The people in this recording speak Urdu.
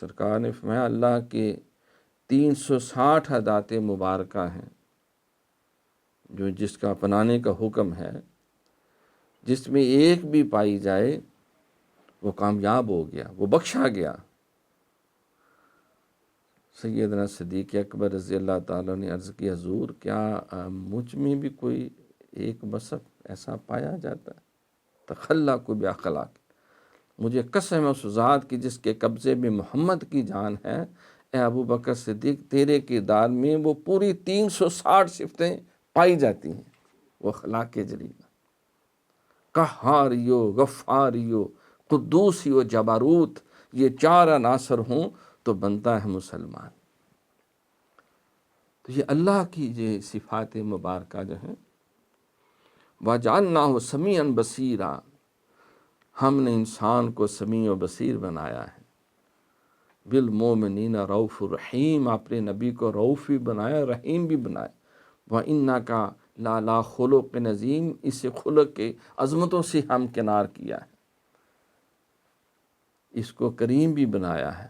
سرکار نے فرمایا اللہ کے 360 عادات مبارکہ ہیں جو جس کا اپنانے کا حکم ہے، جس میں ایک بھی پائی جائے وہ کامیاب ہو گیا، وہ بخشا گیا۔ سیدنا صدیق اکبر رضی اللہ تعالیٰ نے عرض کی حضور کیا مجھ میں بھی کوئی ایک وصف ایسا پایا جاتا ہے؟ تخلق باخلاق، مجھے قسم ہے اس ذات کی جس کے قبضے میں محمد کی جان ہے، اے ابو بکر صدیق تیرے کردار میں وہ پوری 360 صفتیں پائی جاتی ہیں۔ وہ اخلاق جلیلہ، قہاریو، غفاریو، قدوسیو، جبروت، یہ 4 عناصر ہوں تو بنتا ہے مسلمان۔ تو یہ اللہ کی یہ صفات مبارکہ جو ہیں، وَجَعَلْنَاهُ سَمِيعًا بَصِيرًا، ہم نے انسان کو سمیع و بصیر بنایا ہے۔ بالمؤمنین رؤوف الرحیم، اپنے نبی کو رؤوف بھی بنایا، رحیم بھی بنایا۔ وَإِنَّكَ لَعَلَىٰ خُلُقٍ عَظِيمٍ، اس خلق کے عظمتوں سے ہم کنار کیا ہے، اس کو کریم بھی بنایا ہے۔